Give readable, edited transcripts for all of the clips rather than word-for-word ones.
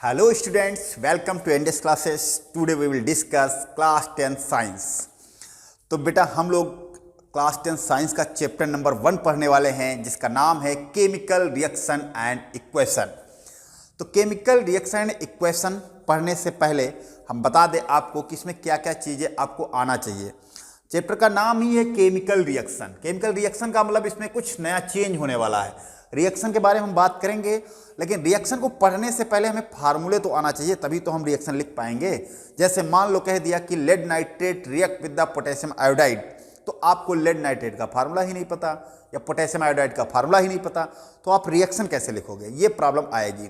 Hello students, welcome to NDS classes. Today we will discuss class 10 science. तो बेटा हम लोग क्लास 10 साइंस का चैप्टर नंबर 1 पढ़ने वाले हैं जिसका नाम है केमिकल रिएक्शन एंड इक्वेशन। तो केमिकल रिएक्शन एंड इक्वेशन पढ़ने से पहले हम बता दें आपको कि इसमें क्या क्या चीज़ें आपको आना चाहिए। चैप्टर का नाम ही है केमिकल रिएक्शन। केमिकल रिएक्शन का मतलब इसमें कुछ नया चेंज होने वाला है। रिएक्शन के बारे में हम बात करेंगे, लेकिन रिएक्शन को पढ़ने से पहले हमें फार्मूले तो आना चाहिए, तभी तो हम रिएक्शन लिख पाएंगे। जैसे मान लो कह दिया कि lead nitrate react with the potassium iodide, तो आपको लेड नाइट्रेट का फार्मूला ही नहीं पता या पोटेशियम आयोडाइड का फार्मूला ही नहीं पता, तो आप रिएक्शन कैसे लिखोगे, ये प्रॉब्लम आएगी।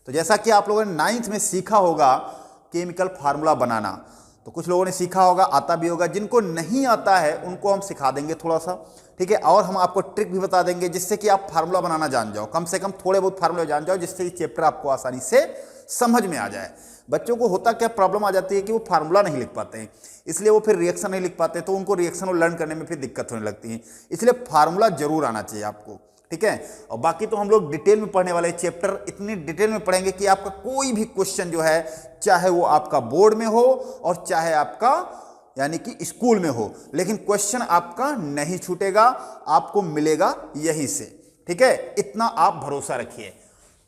तो जैसा कि आप लोगों ने 9th में सीखा होगा केमिकल फार्मूला बनाना, तो कुछ लोगों ने सीखा होगा, आता भी होगा। जिनको नहीं आता है उनको हम सिखा देंगे थोड़ा सा, ठीक है। और हम आपको ट्रिक भी बता देंगे जिससे कि आप फार्मूला बनाना जान जाओ, कम से कम थोड़े बहुत फार्मूला जान जाओ, जिससे ये चैप्टर आपको आसानी से समझ में आ जाए। बच्चों को होता क्या प्रॉब्लम आ जाती है कि वो फार्मूला नहीं लिख पाते हैं, इसलिए वो फिर रिएक्शन नहीं लिख पाते, तो उनको रिएक्शन को लर्न करने में फिर दिक्कत होने लगती है। इसलिए फार्मूला जरूर आना चाहिए आपको, ठीक है। और बाकी तो हम लोग डिटेल में पढ़ने वाले चैप्टर इतनी डिटेल में पढ़ेंगे कि आपका कोई भी क्वेश्चन जो है, चाहे वो आपका बोर्ड में हो और चाहे आपका यानी कि स्कूल में हो, लेकिन क्वेश्चन आपका नहीं छूटेगा, आपको मिलेगा यहीं से, ठीक है। इतना आप भरोसा रखिए।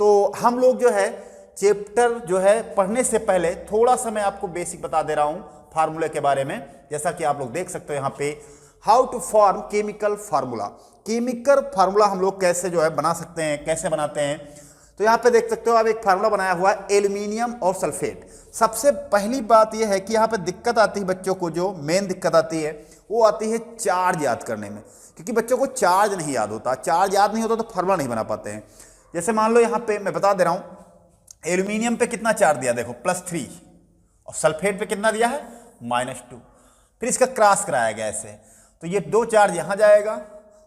तो हम लोग जो है चैप्टर जो है पढ़ने से पहले थोड़ा सा मैं आपको बेसिक बता दे रहा हूं फार्मूले के बारे में। जैसा कि आप लोग देख सकते हो यहाँ पे, how to form chemical formula. Chemical formula हम लोग कैसे जो है बना सकते हैं, कैसे बनाते हैं। तो यहाँ पे देख सकते हो आप एक फार्मूला बनाया हुआ है एल्यूमिनियम और सल्फेट। सबसे पहली बात यह है कि यहाँ पे दिक्कत आती है बच्चों को, जो मेन दिक्कत आती है वो आती है चार्ज याद करने में, क्योंकि बच्चों को चार्ज नहीं याद होता। चार्ज याद नहीं होता तो फार्मूला नहीं बना पाते हैं। जैसे मान लो यहाँ पे मैं बता दे रहा हूँ, एल्यूमिनियम पे कितना चार्ज दिया देखो +3, और सल्फेट पे कितना दिया है -2। फिर इसका क्रॉस कराया गया ऐसे, तो ये 2 चार्ज यहाँ जाएगा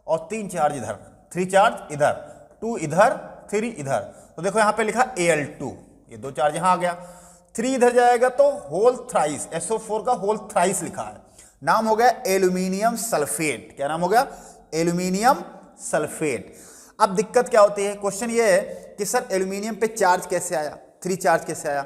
और 3 चार्ज इधर, 3 चार्ज इधर, 2 इधर, 3 इधर। तो देखो यहाँ पे लिखा Al2, ये 2 चार्ज यहाँ आ गया, 3 इधर जाएगा तो होल थ्राइस, SO4 का होल थ्राइस लिखा है। नाम हो गया एल्यूमिनियम सल्फेट। क्या नाम हो गया? Aluminium sulphate. अब दिक्कत क्या होती है, क्वेश्चन ये है कि सर एल्यूमिनियम पे चार्ज कैसे आया, 3 चार्ज कैसे आया।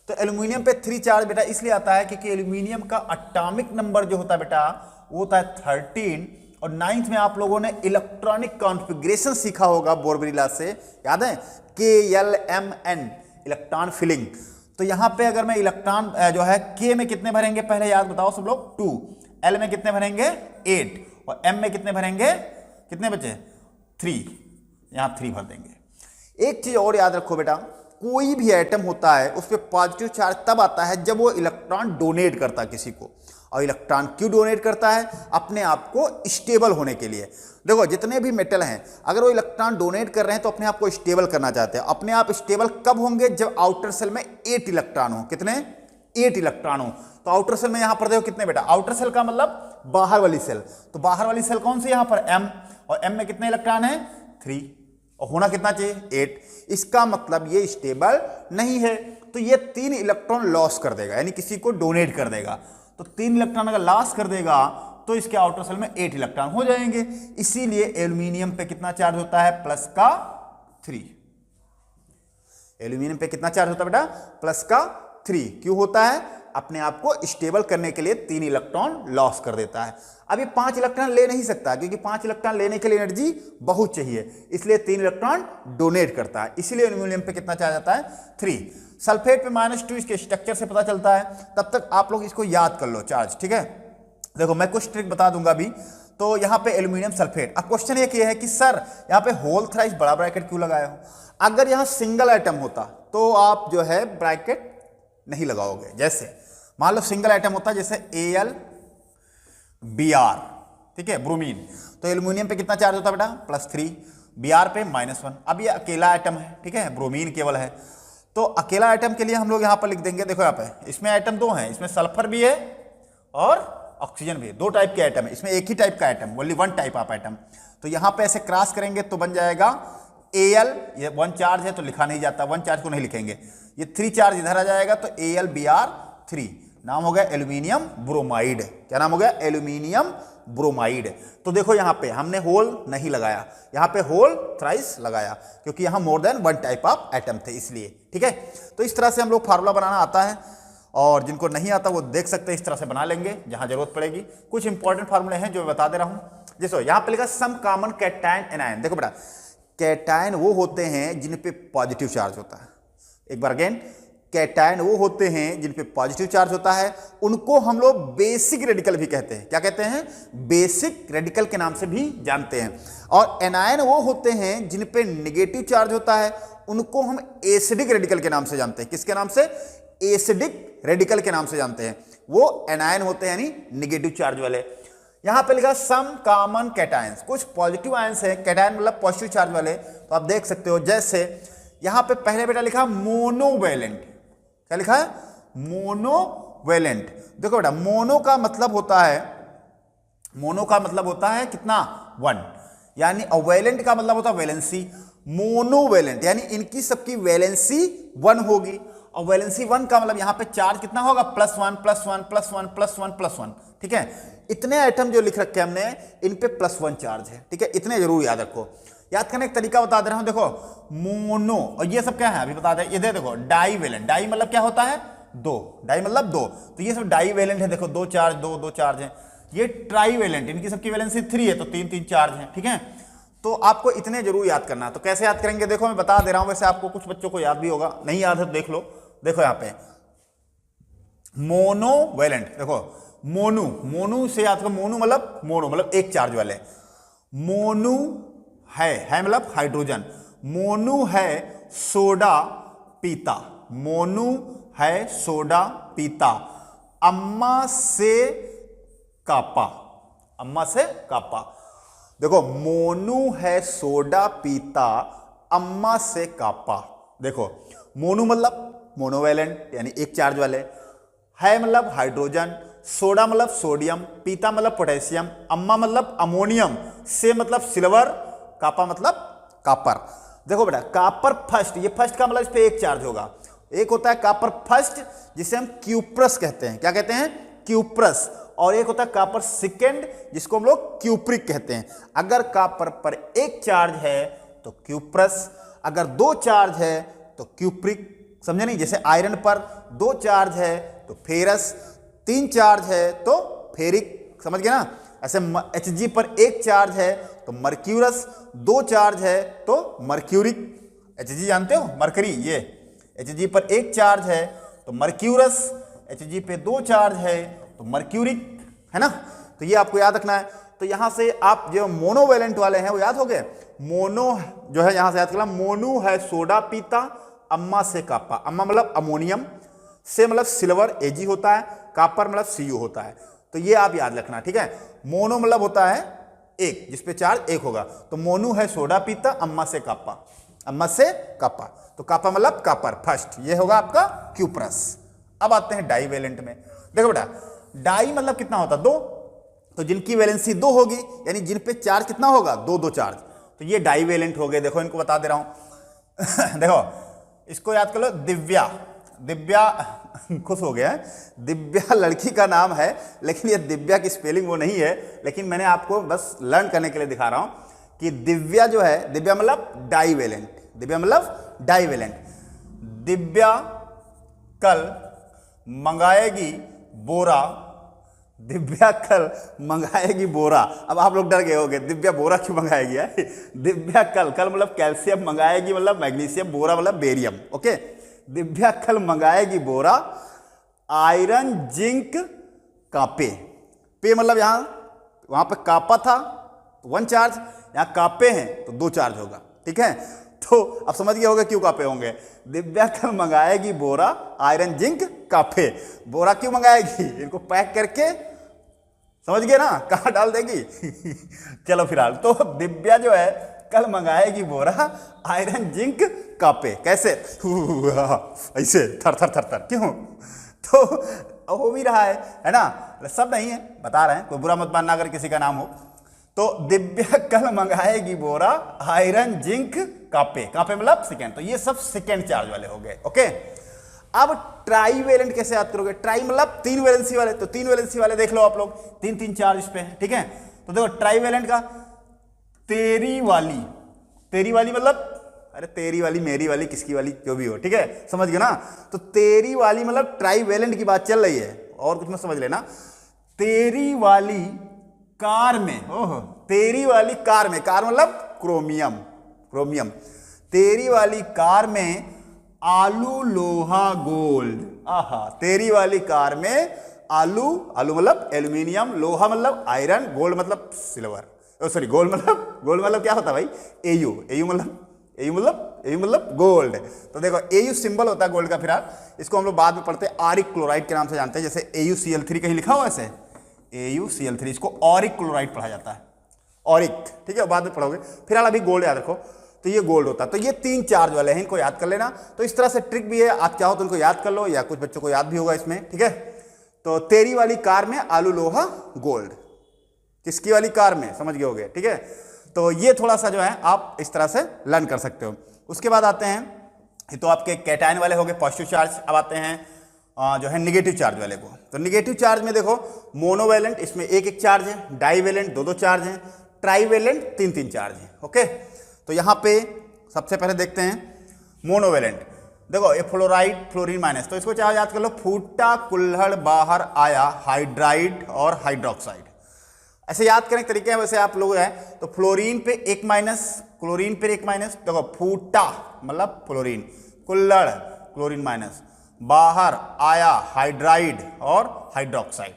तो एल्यूमिनियम पे 3 चार्ज बेटा इसलिए आता है क्योंकि एल्यूमिनियम का एटॉमिक नंबर जो होता है बेटा वो होता है 13। और 9th में आप लोगों ने इलेक्ट्रॉनिक कॉन्फ़िगरेशन सीखा होगा बोरबरीला से, याद है, KLMN इलेक्ट्रॉन फिलिंग। तो यहाँ पे अगर मैं इलेक्ट्रॉन जो है K में कितने भरेंगे पहले याद बताओ सब लोग, 2, L में कितने भरेंगे 8, और M में कितने भरेंगे, कितने बचे 3, यहाँ 3 भर देंगे। एक चीज और याद रखो बेटा, कोई भी एटम होता है उस पर पॉजिटिव चार्ज तब आता है जब वो इलेक्ट्रॉन डोनेट करता है किसी को। और इलेक्ट्रॉन क्यों डोनेट करता है? अपने आप को स्टेबल होने के लिए। देखो जितने भी मेटल हैं, अगर वो इलेक्ट्रॉन डोनेट कर रहे हैं तो अपने आप को स्टेबल करना चाहते हैं। अपने आप स्टेबल कब होंगे? जब आउटर सेल में 8 इलेक्ट्रॉन हो। कितने? 8 इलेक्ट्रॉन हो। तो आउटर सेल में यहां पर देखो कितने बेटा, आउटर सेल का मतलब बाहर वाली सेल। तो बाहर वाली सेल कौन सी? यहां पर M, और M में कितने इलेक्ट्रॉन है 3, और होना कितना चाहिए 8। इसका मतलब ये स्टेबल नहीं है, तो ये 3 इलेक्ट्रॉन लॉस कर देगा, यानी किसी को डोनेट कर देगा। तो 3 इलेक्ट्रॉन अगर लॉस कर देगा तो इसके आउटर सेल में 8 इलेक्ट्रॉन हो जाएंगे। इसीलिए एल्यूमिनियम पे कितना चार्ज होता है +3। एल्यूमिनियम पे कितना चार्ज होता है बेटा? +3। क्यों होता है? अपने आप को स्टेबल करने के लिए 3 इलेक्ट्रॉन लॉस कर देता है। अब ये 5 इलेक्ट्रॉन ले नहीं सकता, क्योंकि 5 इलेक्ट्रॉन लेने के लिए एनर्जी बहुत चाहिए, इसलिए 3 इलेक्ट्रॉन डोनेट करता है। इसीलिए एल्यूमिनियम पे कितना चार्ज आता है 3। सल्फेट पे -2 इसके स्ट्रक्चर से पता चलता है। तब तक आप लोग इसको याद कर लो चार्ज, ठीक है। देखो मैं कुछ ट्रिक बता दूंगा अभी। तो यहाँ पे एल्यूमिनियम सल्फेट। अब क्वेश्चन एक ये है कि सर यहाँ पे होल थ्राइस बड़ा ब्रैकेट क्यों लगाया हो? अगर यहाँ सिंगल एटम होता तो आप जो है ब्रैकेट नहीं लगाओगे। जैसे मान लो सिंगल एटम होता है, जैसे AlBr, ठीक है, ब्रोमीन। तो एल्यूमिनियम पे कितना चार्ज होता है बेटा? +3, Br पे -1। अब ये अकेला एटम है, ठीक है, ब्रोमीन केवल है। तो अकेला एटम के लिए हम लोग यहाँ पर लिख देंगे, देखो यहाँ पे इसमें एटम 2 हैं, इसमें सल्फर भी है और ऑक्सीजन भी है। 2 टाइप के एटम है, इसमें एक ही टाइप का atom, only 1 type of atom. तो यहाँ पे ऐसे क्रॉस करेंगे तो बन जाएगा Al, ये 1 चार्ज है तो लिखा नहीं जाता, 1 चार्ज को नहीं लिखेंगे। ये 3 चार्ज इधर आ जाएगा तो AlBr3, नाम हो गया एल्यूमिनियम ब्रोमाइड। क्या नाम हो गया? Aluminium bromide. तो देखो यहाँ पे हमने होल नहीं लगाया, यहाँ पे होल थ्राइस लगाया, क्योंकि यहाँ more than one type of atom थे इसलिए। ठीक है, तो इस तरह से हम लोग फार्मूला बनाना आता है, और जिनको नहीं आता वो देख सकते हैं, इस तरह से बना लेंगे जहां जरूरत पड़ेगी। कुछ इंपॉर्टेंट फार्मूले हैं जो मैं बता दे रहा हूं। जैसे यहाँ पे लिखा सम कॉमन कैटायन एनायन। देखो बेटा, कैटायन वो होते हैं जिन पे पॉजिटिव चार्ज होता है। एक बार अगेन, कैटायन वो होते हैं जिन पे पॉजिटिव चार्ज होता है, उनको हम लोग बेसिक रेडिकल भी कहते हैं। क्या कहते हैं? बेसिक रेडिकल के नाम से भी जानते हैं। और एनायन वो होते हैं जिन पे नेगेटिव चार्ज होता है, उनको हम एसिडिक रेडिकल के नाम से जानते हैं। किसके नाम से? एसिडिक रेडिकल के नाम से जानते हैं। वो एनायन होते हैं यानी नेगेटिव चार्ज वाले। यहां पे लिखा सम कॉमन कैटायंस, कुछ पॉजिटिव आयंस है, कैटायन मतलब पॉजिटिव चार्ज वाले, तो आप देख सकते हो। जैसे यहां पे पहले बेटा लिखा मोनोवैलेंट। क्या लिखा है? मोनोवैलेंट। देखो बेटा, मोनो का मतलब होता है कितना? 1, यानी वैलेंट का मतलब होता है वैलेंसी। मोनोवैलेंट यानी इनकी सबकी वैलेंसी 1 होगी, और वैलेंसी 1 का मतलब यहां पे चार्ज कितना होगा? +1 +1 +1 +1 +1। ठीक है, इतने आइटम जो लिख रखे हमने, इन पे +1 चार्ज है। ठीक है, इतने जरूर याद रखो। याद करने का तरीका बता दे रहा हूं। देखो, मोनो, और ये सब क्या है अभी बता दे। ये देखो, डाईवैलेंट। डाई मतलब क्या होता है? 2। डाई मतलब 2, तो ये सब डाईवैलेंट है। देखो, 2 चार्ज, 2 चार्ज है। ये ट्राईवैलेंट, इनकी सबकी वैलेंसी 3 है, तो 3 चार्ज है। ठीक है, तो आपको इतने जरूर याद करना है। तो कैसे याद करेंगे? देखो मैं बता दे रहा हूं, वैसे आपको कुछ बच्चों को याद भी होगा, नहीं याद है तो देख लो। देखो यहाँ पे मोनोवैलेंट, देखो मोनू से याद करो। मोनो मतलब एक चार्ज वाले। मोनू है मतलब हाइड्रोजन। मोनू है सोडा पीता। मोनू है सोडा पीता। अम्मा से कापा। देखो, मोनू है सोडा पीता, अम्मा से कापा। देखो, मोनू मतलब मोनोवैलेंट यानी एक चार्ज वाले, है मतलब हाइड्रोजन, सोडा मतलब सोडियम, पीता मतलब पोटेशियम, अम्मा मतलब अमोनियम, से मतलब सिल्वर, कापा मतलब कापर। देखो बेटा, कापर फर्स्ट, ये फर्स्ट का मतलब इस पे एक चार्ज होगा। एक होता है कापर फर्स्ट, जिसे हम क्यूप्रस कहते हैं। क्या कहते हैं? क्यूप्रस। और एक होता है कापर सेकेंड, जिसको हम लोग क्यूप्रिक कहते हैं। अगर कापर पर एक चार्ज है तो क्यूप्रस, अगर 2 चार्ज है तो क्यूप्रिक। समझे नहीं? जैसे आयरन पर 2 चार्ज है तो फेरस, 3 चार्ज है तो फेरिक। समझ गए ना? ऐसे Hg पर 1 चार्ज है तो मर्क्यूरस, 2 चार्ज है तो मर्क्यूरिक। Hg जानते हो? मरकरी। ये Hg पर 1 चार्ज है तो मर्क्यूरस, Hg पे 2 चार्ज है तो मर्क्यूरिक, है ना? तो ये आपको याद रखना है। तो यहां से आप जो मोनोवैलेंट वाले हैं वो याद हो गए। मोनो जो है यहां से याद करना, मोनू है सोडा पीता, अम्मा से कापा। अम्मा मतलब अमोनियम, से मतलब सिल्वर Ag होता है, कापर मतलब Cu होता है। तो ये आप याद रखना। ठीक है, मोनो मतलब होता है एक, जिसपे चार्ज 1 होगा। तो मोनू है सोडा पीता, अम्मा से कापा। तो कापा मतलब कापर फर्स्ट, ये होगा आपका क्यूप्रस। अब आते हैं डाईवैलेंट में। देखो बेटा, डाई मतलब कितना होता है? 2, तो जिनकी वैलेंसी 2 होगी, यानी जिन पे चार्ज कितना होगा? 2 चार्ज, तो ये डाईवैलेंट हो गए। देखो, इनको बता दे रहा हूं। देखो, इसको याद कर लो, दिव्या खुश हो गया है। दिव्या लड़की का नाम है, लेकिन ये दिव्या की स्पेलिंग वो नहीं है, लेकिन मैंने आपको बस लर्न करने के लिए दिखा रहा हूं कि दिव्या जो है, दिव्या मतलब डाईवैलेंट। दिव्या कल मंगाएगी बोरा। अब आप लोग डर गए होंगे, दिव्या बोरा क्यों मंगाएगी? दिव्या कल मतलब कैल्शियम मंगाएगी, मतलब मैग्नीशियम, बोरा मतलब बेरियम। ओके, दिव्या कल मंगाएगी बोरा, आयरन जिंक कापे। पे मतलब वहां पे कापा था 1 चार्ज, यहां कापे हैं तो 2 चार्ज होगा। ठीक है, तो अब समझ गए होगा क्यों कापे होंगे। दिव्या कल मंगाएगी बोरा, आयरन जिंक कापे। बोरा क्यों मंगाएगी? इनको पैक करके, समझ गए ना, कहां डाल देगी? चलो फिलहाल तो दिव्या जो है कल मंगाएगी बोरा, आयरन जिंक कापे। कैसे? ऐसे थर थर। क्यों? तो हो भी रहा है ना? सब नहीं है, बता रहे हैं, कोई बुरा मत मानना अगर किसी का नाम हो। तो दिव्या कल मंगाएगी बोरा, आयरन जिंक कापे मतलब सेकेंड। तो ये सब सेकेंड चार्ज वाले हो गए। ओके, अब ट्राईवैलेंट कैसे याद करोगे? ट्राई मतलब 3 वैलेंसी वाले। तो 3 वैलेंसी वाले देख लो आप लोग, 3 चार्ज इस पे है। ठीक है, तो देखो ट्राईवेलेंट का तेरी वाली मतलब अरे तेरी वाली मेरी वाली किसकी वाली जो भी हो, ठीक है, समझ गए ना। तो तेरी वाली मतलब ट्राईवेलेंट की बात चल रही है, और कुछ मत समझ लेना। तेरी वाली कार में, ओहो, तेरी वाली कार में, कार मतलब क्रोमियम, तेरी वाली कार में आलू लोहा गोल्ड, आहा, तेरी वाली कार में आलू मतलब एल्यूमिनियम, लोहा मतलब आयरन, गोल्ड मतलब सिल्वर, सॉरी गोल्ड मतलब क्या होता है भाई, एयू मतलब गोल्ड। तो देखो एयू सिंबल होता है गोल्ड का, फिर इसको हम लोग बाद में पढ़ते हैं ऑरिक क्लोराइड के नाम से जानते हैं, जैसे AuCl3 कहीं लिखा हुआ ऐसे AuCl3, इसको ऑरिक क्लोराइड पढ़ा जाता है, ऑरिक, ठीक है, बाद में पढ़ोगे। फिलहाल अभी गोल्ड याद रखो, तो ये गोल्ड होता है। तो ये 3 चार्ज वाले हैं, इनको याद कर लेना। तो इस तरह से ट्रिक भी है, आप चाहो तो इनको याद कर लो, या कुछ बच्चों को याद भी होगा इसमें, ठीक है। तो तेरी वाली कार में आलू लोहा गोल्ड, किसकी वाली कार में, समझ गए होगे, ठीक है। तो ये थोड़ा सा जो है आप इस तरह से लर्न कर सकते हो। उसके बाद आते हैं, ये तो आपके कैटायन वाले हो गए पॉजिटिव चार्ज। अब आते हैं जो है निगेटिव चार्ज वाले को। तो निगेटिव चार्ज में देखो मोनोवैलेंट, इसमें एक चार्ज है, डाईवेलेंट 2 चार्ज हैं, ट्राईवेलेंट 3 चार्ज हैं, ओके। तो यहाँ पे सबसे पहले देखते हैं मोनोवैलेंट। देखो ये फ्लोरीन माइनस, तो इसको चाहे याद कर लो, फूटा कुल्हड़ बाहर आया हाइड्राइड और हाइड्रोक्साइड, ऐसे याद करने के तरीके हैं। वैसे आप लोग हैं तो फ्लोरीन पे 1 माइनस, क्लोरीन पे 1 माइनस, देखो फूटा मतलब फ्लोरीन, कुल्हड़ क्लोरीन माइनस, बाहर आया हाइड्राइड और हाइड्रोक्साइड,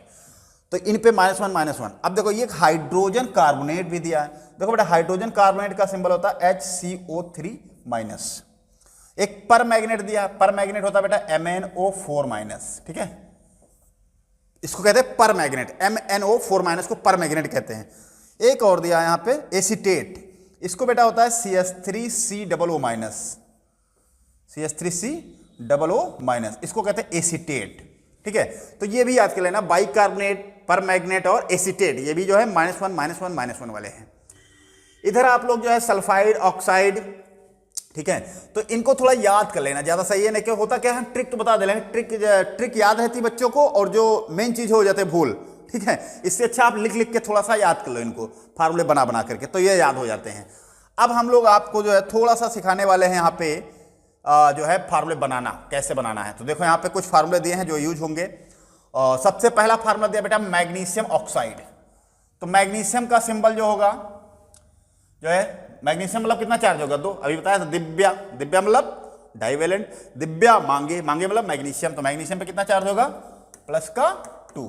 तो इन पे -1 अब देखो ये हाइड्रोजन कार्बोनेट भी दिया है। देखो बेटा हाइड्रोजन कार्बोनेट का सिंबल होता है HCO3-। एक पर मैग्नेट दिया, पर मैग्नेट होता है बेटा MnO4-, ठीक है, इसको कहते हैं पर मैग्नेट, MnO4- को पर मैग्नेट कहते हैं। एक और दिया यहां पे एसीटेट, इसको बेटा होता है CH3COO-, CH3COO-, इसको कहते हैं एसीटेट, ठीक है। तो ये भी याद कर लेना, बाइकार्बोनेट, पर मैग्नेट और एसीटेट, ये भी जो है -1 वाले हैं। इधर आप लोग जो है सल्फाइड, ऑक्साइड, ठीक है, तो इनको थोड़ा याद कर लेना, ज्यादा सही है। नहीं, क्या होता क्या है, ट्रिक तो बता दे रहे हैं, ट्रिक याद रहती बच्चों को, और जो मेन चीज हो जाते हैं भूल, ठीक है। इससे अच्छा आप लिख के थोड़ा सा याद कर लो इनको, फार्मूले बना करके, तो ये याद हो जाते हैं। अब हम लोग आपको जो है थोड़ा सा सिखाने वाले हैं यहाँ पे जो है फार्मूले बनाना, कैसे बनाना है। तो देखो यहाँ पे कुछ फार्मूले दिए हैं जो यूज होंगे। सबसे पहला फार्मूला दिया बेटा मैग्नीशियम ऑक्साइड। तो मैग्नीशियम का सिंबल जो होगा, जो है मैग्नीशियम मतलब कितना चार्ज होगा, 2, अभी बताया था। दिव्या मतलब डाईवेलेंट, दिव्या मांगे मतलब मैग्नीशियम, तो मैग्नीशियम पे कितना चार्ज होगा, +2,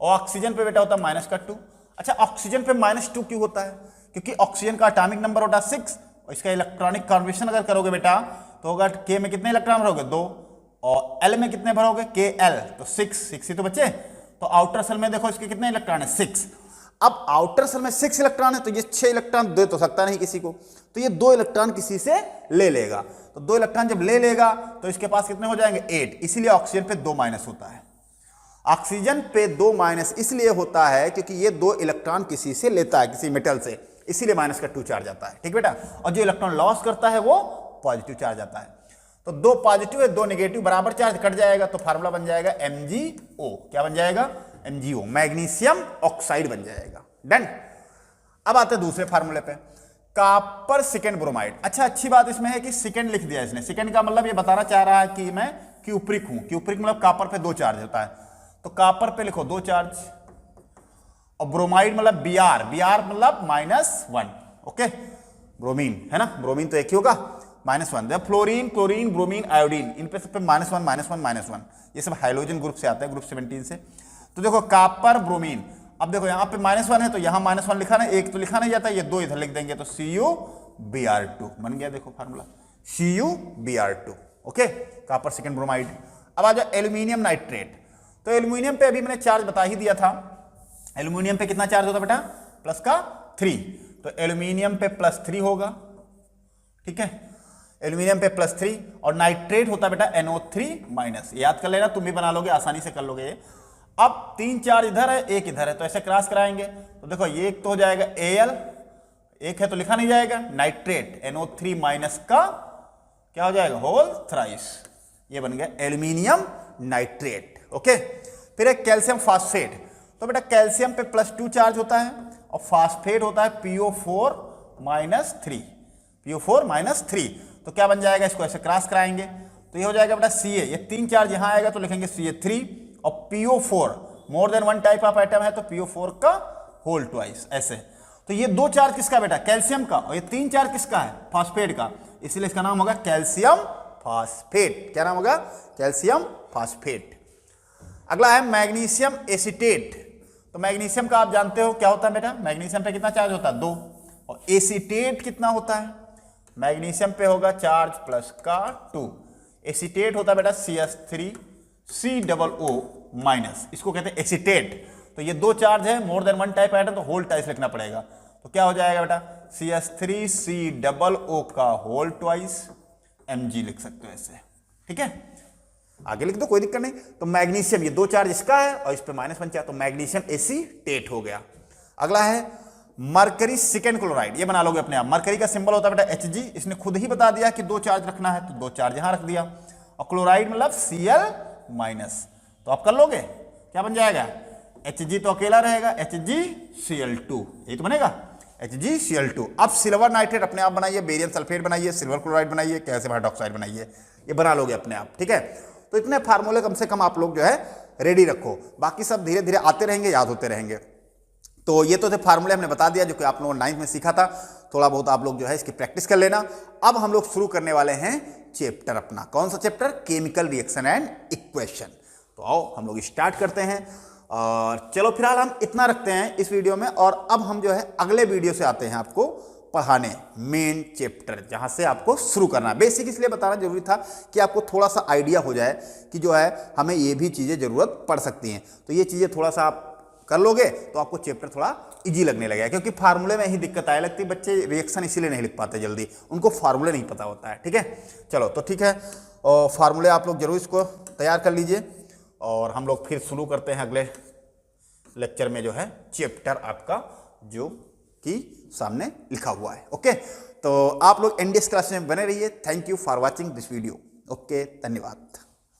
और ऑक्सीजन पे बेटा होता है -2। अच्छा, ऑक्सीजन पे -2 क्यों होता है, क्योंकि ऑक्सीजन का एटॉमिक नंबर होता है 6, और इसका इलेक्ट्रॉनिक कॉन्फिगरेशन अगर करोगे बेटा तो होगा K में कितने इलेक्ट्रॉन भरोगे, 2, और L में कितने भरोगे, Kl, तो 6 ही तो बच्चे। तो आउटर सेल में देखो इसके कितने इलेक्ट्रॉन है, 6। अब आउटर सेल में 6 इलेक्ट्रॉन है, तो ये 6 इलेक्ट्रॉन दे तो सकता नहीं किसी को, तो ये 2 इलेक्ट्रॉन किसी से ले लेगा। तो 2 इलेक्ट्रॉन जब ले लेगा तो इसके पास कितने हो जाएंगे, 8। इसीलिए ऑक्सीजन पे 2- होता है। ऑक्सीजन पे 2- इसलिए होता है क्योंकि ये 2 इलेक्ट्रॉन किसी से लेता है, किसी मेटल से, इसीलिए -2 चार्ज आता है, ठीक बेटा। और जो इलेक्ट्रॉन लॉस करता है वो पॉजिटिव चार्ज आता है। तो 2 पॉजिटिव है 2 नेगेटिव, बराबर चार्ज कट जाएगा, तो फार्मूला बन जाएगा MgO। क्या बन जाएगा, MgO, मैग्नीशियम ऑक्साइड बन जाएगा। डन। अब आते हैं दूसरे फार्मूले पे, कॉपर सेकेंड ब्रोमाइड। अच्छा, अच्छी बात इसमें है कि सेकेंड लिख दिया इसने। सेकेंड का मतलब ये बताना चाह रहा है कि मैं क्यूप्रिक हूं। क्यूप्रिक मतलब कॉपर पे 2 चार्ज होता है, तो कॉपर पे लिखो 2 चार्ज, और ब्रोमाइड मतलब Br मतलब -1, ओके। ब्रोमीन है ना, ब्रोमीन तो एक ही होगा, -1। फ्लोरीन, क्लोरीन, ब्रोमीन, आयोडीन, इन पे सब पे -1, ये सब हाइड्रोजन ग्रुप से आता है, ग्रुप 17 से। तो देखो कॉपर ब्रोमीन, अब देखो यहाँ पे -1 है तो यहाँ -1 लिखा ना, एक तो लिखा नहीं जाता, ये 2 इधर लिख देंगे, तो CuBr2 बन गया। देखो formula CuBr2, okay, copper second bromide. अब आ जाओ एल्यूमिनियम नाइट्रेट। तो एल्यूमिनियम पे अभी मैंने चार्ज बता ही दिया था। एल्यूमिनियम पे कितना चार्ज होता बेटा, +3, तो एल्यूमिनियम पे +3 होगा, ठीक है, एल्यूमिनियम पे +3, और नाइट्रेट होता बेटा NO3-। याद कर लेना, तुम भी बना लोगे, आसानी से कर लोगे ये। अब 3 चार्ज इधर है, 1 इधर है, तो ऐसे क्रॉस कराएंगे, तो देखो ये एक तो हो जाएगा Al, एक है तो लिखा नहीं जाएगा, नाइट्रेट NO3- का क्या हो जाएगा, होल थ्राइस, ये बन गया एल्यूमिनियम नाइट्रेट, ओके। फिर एक कैल्शियम फॉस्फेट। तो बेटा कैल्शियम पे +2 चार्ज होता है, और फास्फेट होता है PO4 -3, PO4 -3। तो क्या बन जाएगा, इसको ऐसे क्रॉस कराएंगे तो ये हो जाएगा बेटा Ca, ये 3 चार्ज यहाँ आएगा तो लिखेंगे Ca3 और PO4 more than 1 type of atom है तो PO4 का होल ट्वाइस ऐसे। तो ये 2 चार्ज किसका बेटा, कैल्शियम का, और ये 3 चार्ज किसका है, फास्फेट का, इसलिए इसका नाम होगा कैल्शियम फास्फेट। क्या नाम होगा, कैल्शियम फास्फेट। अगला है मैग्नीशियम एसीटेट। तो मैग्नीशियम का आप जानते हो क्या होता है बेटा, मैग्नीशियम पे कितना चार्ज होता है, 2, और एसीटेट कितना होता है, मैग्नीशियम पे होगा चार्ज प्लस का 2, एसीटेट होता है बेटा CH3COO-, इसको कहते हैं एसीटेट। तो ये 2 चार्ज है, मोर देन 1 टाइप एटम, तो होल टाइस लिखना पड़ेगा। तो क्या हो जाएगा बेटा, CH3COO का होल ट्वाइस Mg लिख सकते हो ऐसे, ठीक है, आगे लिख दो कोई दिक्कत नहीं। तो मैग्नीशियम, ये 2 चार्ज इसका है और इस पे -1 चार्ज, तो मैग्नीशियम एसीटेट हो गया। अगला है मरकरी सेकेंड क्लोराइड, ये बना लोगे अपने आप। मरकरी का सिंबल होता है बेटा Hg, इसने खुद ही बता दिया कि 2 चार्ज रखना है तो 2 चार्ज यहां रख दिया, और क्लोराइड मतलब Cl-, तो आप कर लोगे, क्या बन जाएगा, Hg तो अकेला रहेगा, HgCl2, यही तो बनेगा HgCl2। अब सिल्वर नाइट्रेट अपने आप बनाइए, बेरियम सल्फेट बनाइए, सिल्वर क्लोराइड बनाइए, कैल्शियम हाइड्रोक्साइड बनाइए, ये बना लोगे अपने आप, ठीक है। तो इतने फार्मूले कम से कम आप लोग जो है रेडी रखो, बाकी सब धीरे धीरे आते रहेंगे, याद होते रहेंगे। तो ये तो थे फार्मूले हमने बता दिया जो कि आप लोगों ने 9th में सीखा था, थोड़ा बहुत आप लोग जो है इसकी प्रैक्टिस कर लेना। अब हम लोग शुरू करने वाले हैं चैप्टर अपना, कौन सा chapter, chemical reaction and equation. तो आओ हम लोग स्टार्ट करते हैं, और चलो फिलहाल हम इतना रखते हैं इस वीडियो में, और अब हम जो है अगले वीडियो से आते हैं आपको पढ़ाने मेन चैप्टर, जहां से आपको शुरू करना है। बेसिक इसलिए बताना जरूरी था कि आपको थोड़ा सा आइडिया हो जाए कि जो है हमें ये भी चीज़ें ज़रूरत पड़ सकती हैं, तो ये चीज़ें थोड़ा सा आप कर लोगे तो आपको चैप्टर थोड़ा इजी लगने लगेगा, क्योंकि फार्मूले में ही दिक्कत आने लगती है, बच्चे रिएक्शन इसीलिए नहीं लिख पाते जल्दी, उनको फार्मूले नहीं पता होता है, ठीक है। चलो तो ठीक है, और फार्मूले आप लोग जरूर इसको तैयार कर लीजिए, और हम लोग फिर शुरू करते हैं अगले लेक्चर में जो है चैप्टर आपका जो कि सामने लिखा हुआ है। ओके, तो आप लोग NDS क्लास में बने रहिए। Thank you for watching this video. Okay, धन्यवाद।